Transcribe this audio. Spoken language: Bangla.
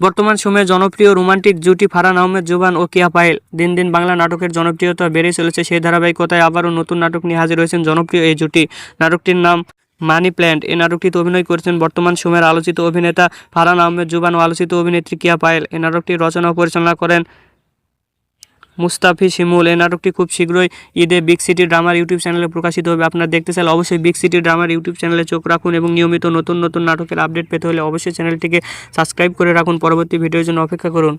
বর্তমান সময়ে জনপ্রিয় রোমান্টিক জুটি ফারহান আহমেদ জুবান ও কেয়া পায়েল। দিন দিন বাংলা নাটকের জনপ্রিয়তা বেড়েই চলেছে। সেই ধারাবাহিকতায় আবারও নতুন নাটক নিয়ে হাজির হয়েছেন জনপ্রিয় এই জুটি। নাটকটির নাম মানি প্ল্যান্ট। এই নাটকটিতে অভিনয় করেছেন বর্তমান সময়ের আলোচিত অভিনেতা ফারহান আহমেদ জুবান ও আলোচিত অভিনেত্রী কেয়া পায়েল। এই নাটকটির রচনা ও পরিচালনা করেন মুস্তাফি শিমুল। এই নাটকটি খুব শীঘ্রই ঈদে বিগ সিটি ড্রামার ইউটিউব চ্যানেলে প্রকাশিত হবে। আপনারা দেখতে চাইলে অবশ্যই বিগ সিটি ড্রামার ইউটিউব চ্যানেলে চোখ রাখুন এবং নিয়মিত নতুন নতুন নাটকের আপডেট পেতে হলে অবশ্যই চ্যানেলটিকে সাবস্ক্রাইব করে রাখুন। পরবর্তী ভিডিওর জন্য অপেক্ষা করুন।